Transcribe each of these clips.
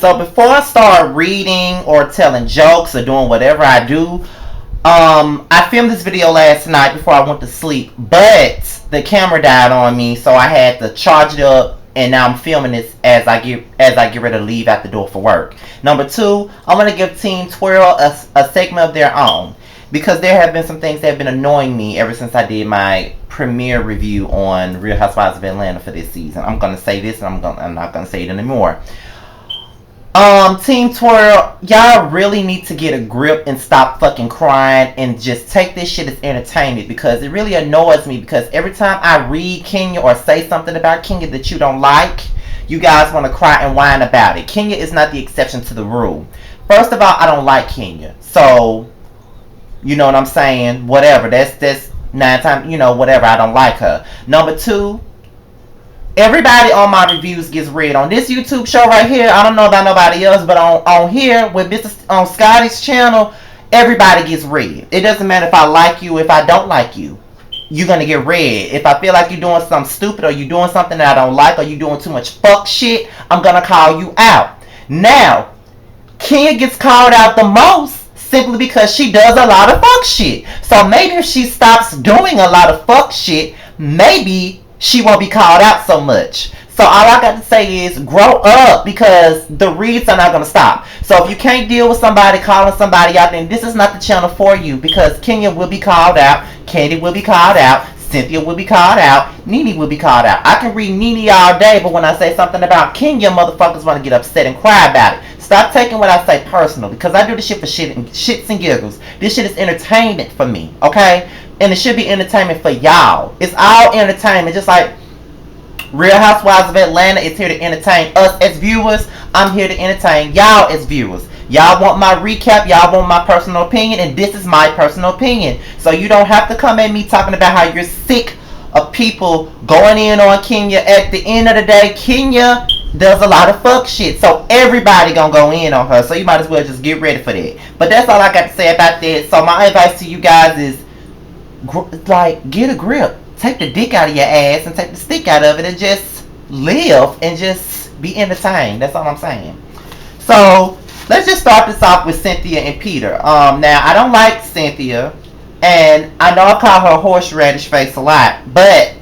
So before I start reading or telling jokes or doing whatever I do, I filmed this video last night before I went to sleep, but the camera died on me, so I had to charge it up, and now I'm filming this as I get ready to leave out the door for work. Number two, I'm gonna give Team Twirl a segment of their own because there have been some things that have been annoying me ever since I did my premiere review on Real Housewives of Atlanta for this season. I'm gonna say this, and I'm not gonna say it anymore. Team Twirl, y'all really need to get a grip and stop fucking crying and just take this shit as entertainment, because it really annoys me, because every time I read Kenya or say something about Kenya that you don't like, you guys want to cry and whine about it. Kenya is not the exception to the rule. First of all, I don't like Kenya. So, you know what I'm saying? Whatever. That's 9 times, whatever. I don't like her. Number two, everybody on my reviews gets read. On this YouTube show right here, I don't know about nobody else, but on here, with this on Scotty's channel, everybody gets read. It doesn't matter if I like you, if I don't like you. You're going to get read. If I feel like you're doing something stupid, or you're doing something that I don't like, or you're doing too much fuck shit, I'm going to call you out. Now, Kenya gets called out the most simply because she does a lot of fuck shit. So maybe if she stops doing a lot of fuck shit, maybe she won't be called out so much. So all I got to say is grow up, because the reads are not going to stop. So if you can't deal with somebody calling somebody out, then this is not the channel for you, because Kenya will be called out, Candy will be called out, Cynthia will be called out, Nene will be called out. I can read Nene all day, but when I say something about Kenya, motherfuckers want to get upset and cry about it. Stop taking what I say personal, because I do this shit for shits and giggles. This shit is entertainment for me, okay? And it should be entertainment for y'all. It's all entertainment, just like Real Housewives of Atlanta is here to entertain us as viewers. I'm here to entertain y'all as viewers. Y'all want my recap, y'all want my personal opinion, and this is my personal opinion. So you don't have to come at me talking about how you're sick of people going in on Kenya. At the end of the day, Kenya does a lot of fuck shit, so everybody gonna go in on her. So you might as well just get ready for that. But that's all I got to say about that. So my advice to you guys is, get a grip. Take the dick out of your ass and take the stick out of it and just live and just be entertained. That's all I'm saying. So let's just start this off with Cynthia and Peter. Now I don't like Cynthia, and I know I call her horseradish face a lot, but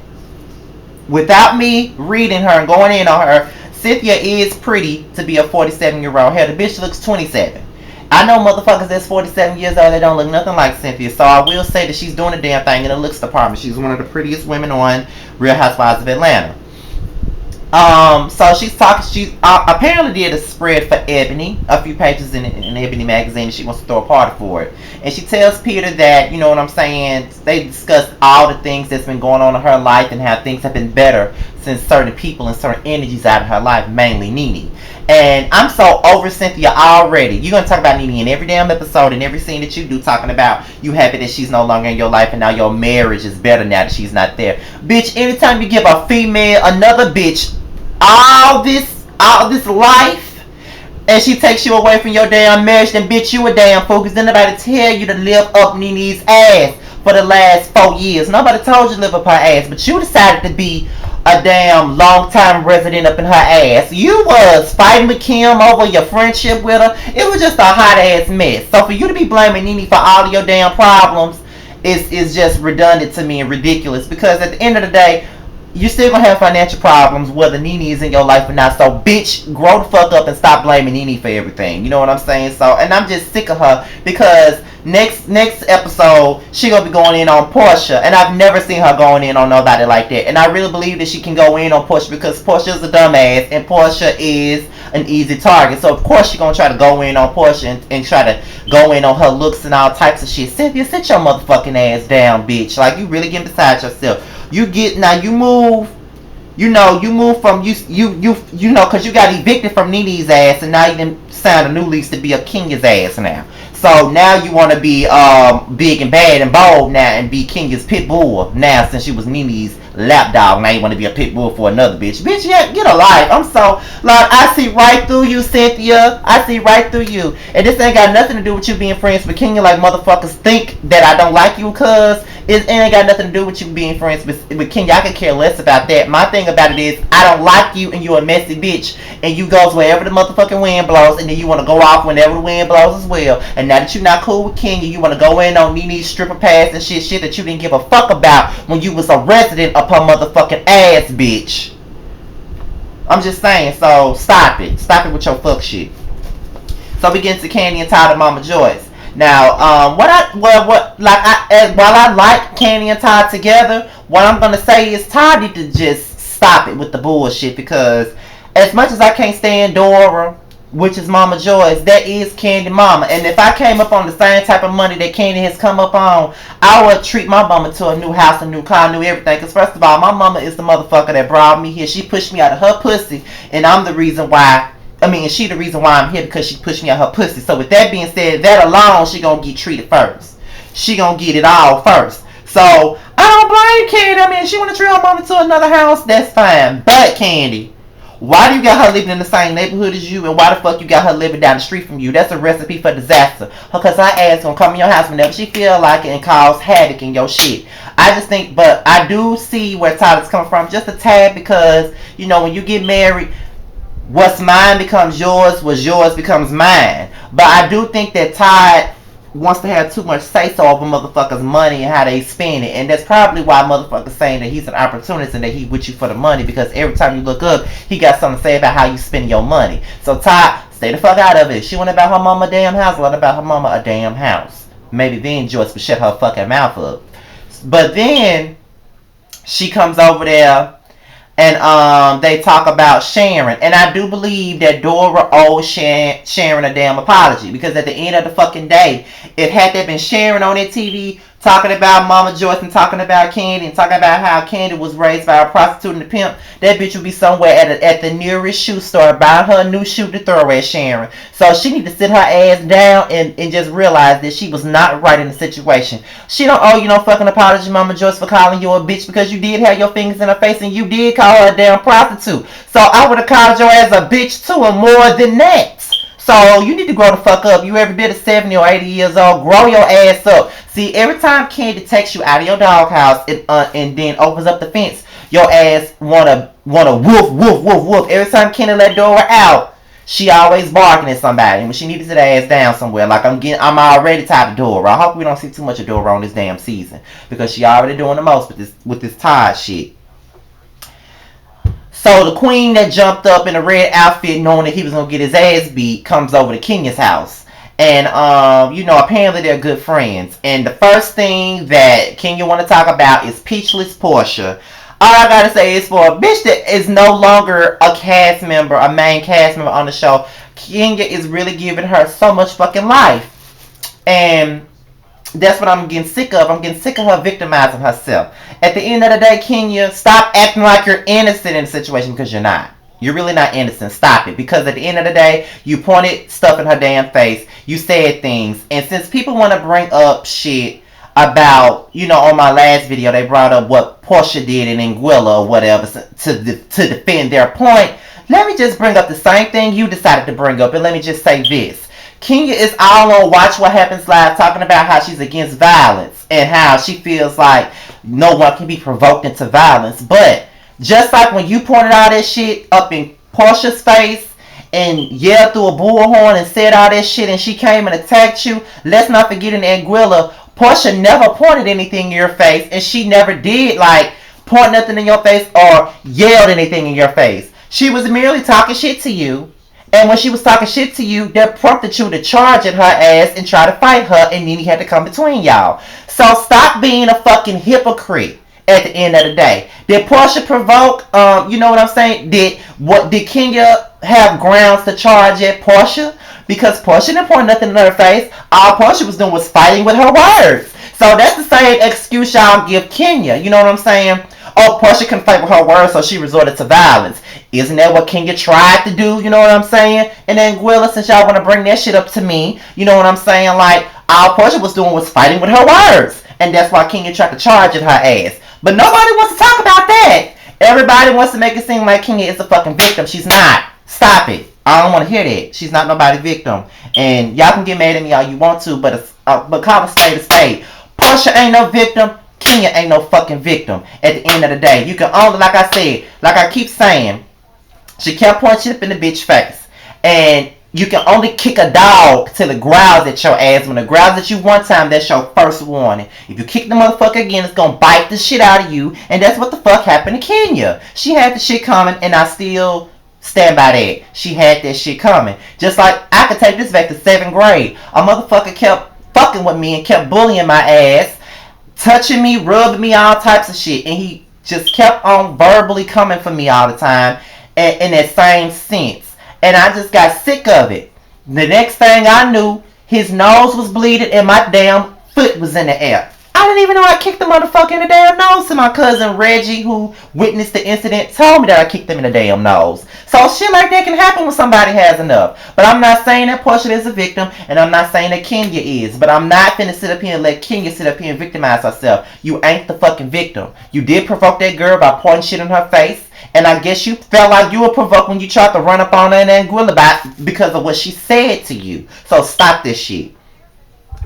without me reading her and going in on her, Cynthia is pretty to be a 47-year-old. Hell, the bitch looks 27. I know motherfuckers that's 47 years old that don't look nothing like Cynthia, so I will say that she's doing a damn thing in the looks department. She's one of the prettiest women on Real Housewives of Atlanta. So she's talking. She apparently did a spread for Ebony, a few pages in Ebony magazine, and she wants to throw a party for it. And she tells Peter that, you know what I'm saying, they discussed all the things that's been going on in her life and how things have been better since certain people and certain energies out of her life, mainly Nene. And I'm so over Cynthia already. You're going to talk about Nene in every damn episode, in every scene that you do, talking about you happy that she's no longer in your life and now your marriage is better now that she's not there. Bitch, anytime you give a female, another bitch, all this life, and she takes you away from your damn marriage, then bitch, you a damn fool, because then nobody tell you to live up Nene's ass for the last 4 years. Nobody told you to live up her ass, but you decided to be a damn long-time resident up in her ass. You was fighting with Kim over your friendship with her. It was just a hot-ass mess. So for you to be blaming Nene for all of your damn problems is just redundant to me and ridiculous, because at the end of the day, you're still gonna have financial problems whether Nene is in your life or not. So bitch, grow the fuck up and stop blaming Nene for everything. You know what I'm saying? So, and I'm just sick of her, because next episode she gonna be going in on Portia, and I've never seen her going in on nobody like that. And I really believe that she can go in on Portia, because Portia is a dumbass and Portia is an easy target. So of course she gonna try to go in on Portia and try to go in on her looks and all types of shit. Cynthia, sit your motherfucking ass down, bitch. Like, you really getting beside yourself. You move from because you got evicted from Nene's ass, and now you done signed a new lease to be a Kenya's ass now. So now you want to be big and bad and bold now and be Kenya's pit bull now, since you was Nene's lapdog. Now you want to be a pit bull for another bitch. Bitch, yeah, get a life. I'm so, like, I see right through you, Cynthia. I see right through you. And this ain't got nothing to do with you being friends with Kenya like motherfuckers think that I don't like you, cuz it ain't got nothing to do with you being friends with Kenya. I could care less about that. My thing about it is, I don't like you and you're a messy bitch. And you goes wherever the motherfucking wind blows. And then you want to go off whenever the wind blows as well. And now that you're not cool with Kenya, you want to go in on Nene's stripper pass and shit that you didn't give a fuck about when you was a resident of her motherfucking ass, bitch. I'm just saying, so stop it. Stop it with your fuck shit. So we get into Candy and Todd and Mama Joyce. Now, while I like Candy and Todd together, what I'm gonna say is Todd need to just stop it with the bullshit, because as much as I can't stand Dora, which is Mama Joyce, that is Candy Mama. And if I came up on the same type of money that Candy has come up on, I would treat my mama to a new house, a new car, new everything. Because first of all, my mama is the motherfucker that brought me here. She pushed me out of her pussy, and I'm the reason why. She the reason why I'm here, because she pushed me out her pussy. So with that being said, that alone, she gonna get treated first. She gonna get it all first. So I don't blame Candy. If she wanna treat her mama to another house, that's fine. But Candy, why do you got her living in the same neighborhood as you, and why the fuck you got her living down the street from you? That's a recipe for disaster. Because her ass gonna come in your house whenever she feel like it and cause havoc in your shit. I just think, but I do see where Todd is coming from just a tad, because, when you get married, what's mine becomes yours, what's yours becomes mine. But I do think that Todd wants to have too much say-so over motherfuckers' money and how they spend it. And that's probably why motherfuckers saying that he's an opportunist and that he with you for the money, because every time you look up, he got something to say about how you spend your money. So Todd, stay the fuck out of it. She want about her mama a damn house, let about her mama a damn house. Maybe then Joyce would shut her fucking mouth up. But then she comes over there and they talk about Sharon. And I do believe that Dora owes Sharon a damn apology, because at the end of the fucking day, if had there been Sharon on that TV talking about Mama Joyce and talking about Candy and talking about how Candy was raised by a prostitute and a pimp, that bitch would be somewhere at the nearest shoe store buying her a new shoe to throw at Sharon. So she need to sit her ass down and just realize that she was not right in the situation. She don't owe you no fucking apology, Mama Joyce, for calling you a bitch, because you did have your fingers in her face and you did call her a damn prostitute. So I would have called your ass a bitch too, and more than that. So you need to grow the fuck up. You every bit of 70 or 80 years old. Grow your ass up. See, every time Candy takes you out of your doghouse and then opens up the fence, your ass wanna woof woof woof woof. Every time Candy let Dora out, she always barking at somebody. And when she needs to sit her ass down somewhere, like I'm already tired of Dora. I hope we don't see too much of Dora on this damn season, because she already doing the most with this Todd shit. So the queen that jumped up in a red outfit knowing that he was going to get his ass beat comes over to Kenya's house. And, apparently they're good friends. And the first thing that Kenya want to talk about is Peachless Portia. All I got to say is, for a bitch that is no longer a cast member, a main cast member on the show, Kenya is really giving her so much fucking life. And that's what I'm getting sick of. I'm getting sick of her victimizing herself. At the end of the day, Kenya, stop acting like you're innocent in the situation, because you're not. You're really not innocent. Stop it. Because at the end of the day, you pointed stuff in her damn face. You said things. And since people want to bring up shit about, on my last video, they brought up what Portia did in Anguilla or whatever to defend their point. Let me just bring up the same thing you decided to bring up. And let me just say this. Kenya is all on Watch What Happens Live talking about how she's against violence and how she feels like no one can be provoked into violence. But just like when you pointed all that shit up in Portia's face and yelled through a bullhorn and said all that shit and she came and attacked you, let's not forget in Anguilla, Portia never pointed anything in your face, and she never did point nothing in your face or yelled anything in your face. She was merely talking shit to you. And when she was talking shit to you, that prompted you to charge at her ass and try to fight her, and then he had to come between y'all. So stop being a fucking hypocrite at the end of the day. Did Portia provoke, you know what I'm saying? Did Kenya have grounds to charge at Portia? Because Portia didn't point nothing in her face. All Portia was doing was fighting with her words. So that's the same excuse y'all give Kenya. You know what I'm saying? Oh, Portia couldn't fight with her words, so she resorted to violence. Isn't that what Kenya tried to do? You know what I'm saying? And then Anguilla, since y'all want to bring that shit up to me, you know what I'm saying? All Portia was doing was fighting with her words. And that's why Kenya tried to charge at her ass. But nobody wants to talk about that. Everybody wants to make it seem like Kenya is a fucking victim. She's not. Stop it. I don't want to hear that. She's not nobody's victim. And y'all can get mad at me all you want to, but call a spade a spade. Portia ain't no victim. Kenya ain't no fucking victim. At the end of the day, you can only, like I said, like I keep saying, she kept punching up in the bitch face. And you can only kick a dog till it growls at your ass. When it growls at you one time, that's your first warning. If you kick the motherfucker again, it's gonna bite the shit out of you. And that's what the fuck happened to Kenya. She had the shit coming, and I still stand by that. She had that shit coming. Just like, I could take this back to 7th grade. A motherfucker kept fucking with me and kept bullying my ass, touching me, rubbing me, all types of shit. And he just kept on verbally coming for me all the time in that same sense. And I just got sick of it. The next thing I knew, his nose was bleeding and my damn foot was in the air. I didn't even know I kicked the motherfucker in the damn nose. So my cousin Reggie, who witnessed the incident, told me that I kicked him in the damn nose. So shit like that can happen when somebody has enough. But I'm not saying that Portia is a victim, and I'm not saying that Kenya is. But I'm not finna sit up here and let Kenya sit up here and victimize herself. You ain't the fucking victim. You did provoke that girl by pointing shit in her face. And I guess you felt like you were provoked when you tried to run up on her and grill about because of what she said to you. So stop this shit.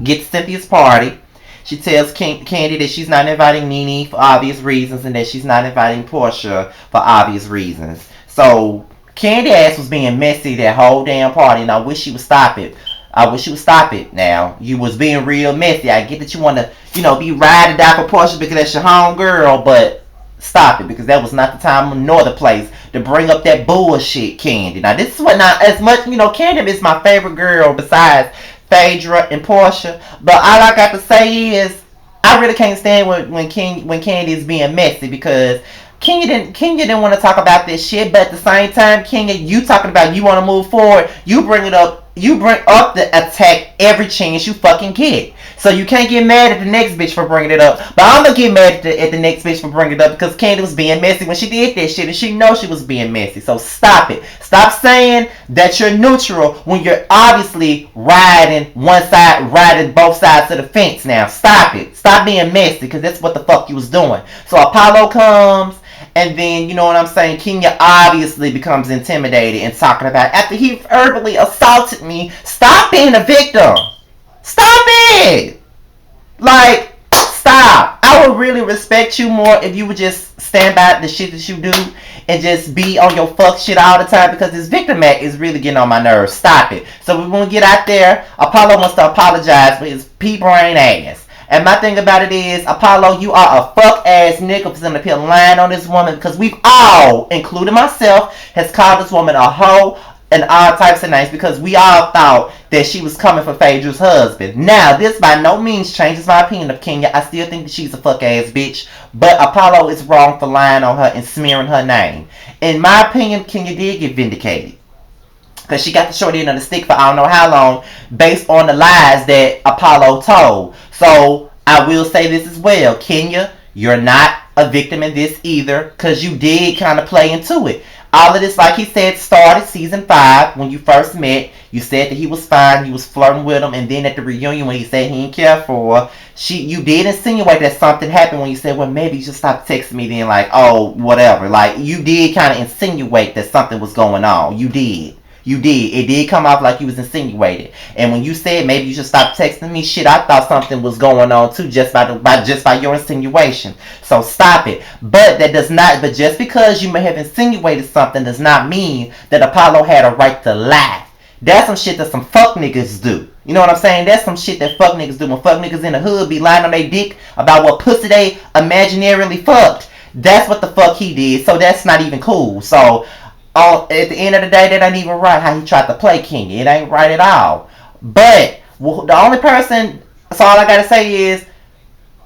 Get to Cynthia's party. She tells Candy that she's not inviting Nene for obvious reasons and that she's not inviting Portia for obvious reasons. So Candy ass was being messy that whole damn party, and I wish she would stop it. I wish you would stop it now. You was being real messy. I get that you want to, be ride or die for Portia because that's your home girl, but stop it, because that was not the time nor the place to bring up that bullshit, Candy. Now, this is what, not as much, Candy is my favorite girl besides Phaedra and Portia. But all I got to say is, I really can't stand when Candy is being messy, because Kenya didn't want to talk about this shit, but at the same time, Kenya, you talking about you want to move forward, you bring up the attack every chance you fucking get. So you can't get mad at the next bitch for bringing it up. But I'm gonna get mad at the next bitch for bringing it up because Candy was being messy when she did that shit, and she knows she was being messy. So stop it. Stop saying that you're neutral when you're obviously riding both sides of the fence now. Stop it. Stop being messy, because that's what the fuck you was doing. So Apollo comes, and then, you know what I'm saying, Kenya obviously becomes intimidated and talking about, after he verbally assaulted me, stop being a victim. Stop it. Like, stop. I would really respect you more if you would just stand by the shit that you do and just be on your fuck shit all the time, because this victim act is really getting on my nerves. Stop it. So we want to get out there. Apollo wants to apologize for his pea brain ass. And my thing about it is, Apollo, you are a fuck ass nigga for sitting up here lying on this woman, because we've all, including myself, has called this woman a hoe and all types of names, because we all thought that she was coming for Phaedra's husband. Now, this by no means changes my opinion of Kenya. I still think that she's a fuck ass bitch, but Apollo is wrong for lying on her and smearing her name. In my opinion, Kenya did get vindicated, because she got the short end of the stick for I don't know how long, based on the lies that Apollo told. So, I will say this as well. Kenya, you're not a victim in this either, because you did kind of play into it. All of this, like he said, started season 5 when you first met. You said that he was fine, you was flirting with him, and then at the reunion when he said he didn't care for her, you did insinuate that something happened when you said, well, maybe you should stop texting me then, like, oh, whatever. Like, you did kind of insinuate that something was going on. You did. It did come off like you was insinuated. And when you said maybe you should stop texting me, shit, I thought something was going on too, just by your insinuation. So stop it. But just because you may have insinuated something does not mean that Apollo had a right to lie. That's some shit that some fuck niggas do. You know what I'm saying? That's some shit that fuck niggas do. When fuck niggas in the hood be lying on their dick about what pussy they imaginarily fucked. That's what the fuck he did. So that's not even cool. So at the end of the day, that ain't even right how he tried to play Kenya. It ain't right at all. But the only person, so all I gotta say is,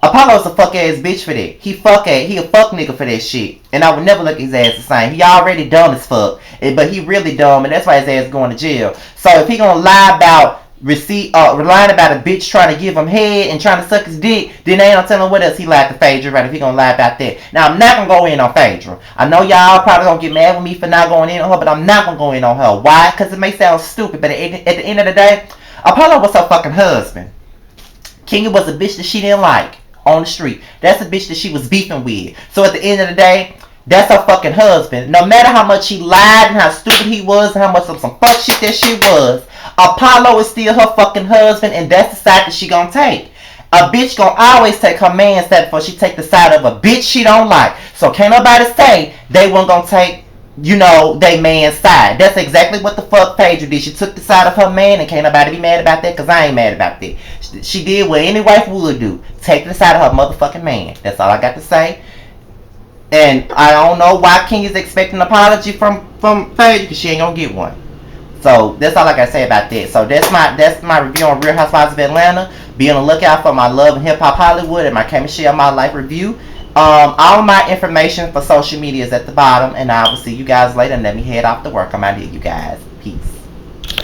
Apollo's a fuck ass bitch for that. He a fuck nigga for that shit. And I would never look at his ass the same. He already dumb as fuck. But he really dumb, and that's why his ass going to jail. So if he gonna lie about lying about a bitch trying to give him head and trying to suck his dick, then they ain't no telling what else he lied to Phaedra, right, if he gonna lie about that. Now, I'm not gonna go in on Phaedra. I know y'all probably gonna get mad with me for not going in on her, but I'm not gonna go in on her. Why? Because it may sound stupid, but at the end of the day, Apollo was her fucking husband. Kenya was a bitch that she didn't like. on the street. That's the bitch that she was beefing with. So at the end of the day, that's her fucking husband. No matter how much he lied and how stupid he was and how much of some fuck shit that she was, Apollo is still her fucking husband, and that's the side that she gonna take. A bitch gonna always take her man's side before she take the side of a bitch she don't like. So can't nobody say they weren't gonna take, you know, they man's side. That's exactly what the fuck Phaedra did. She took the side of her man, and can't nobody be mad about that, because I ain't mad about that. She did what any wife would do. Take the side of her motherfucking man. That's all I got to say. And I don't know why King is expecting an apology from Phaedra, because she ain't gonna get one. So that's all I gotta say about that. So that's my review on Real Housewives of Atlanta. Be on the lookout for my Love and Hip Hop Hollywood and my Came and Share My Life review. All my information for social media is at the bottom, and I will see you guys later. And let me head off to work. I'm out here, you guys. Peace.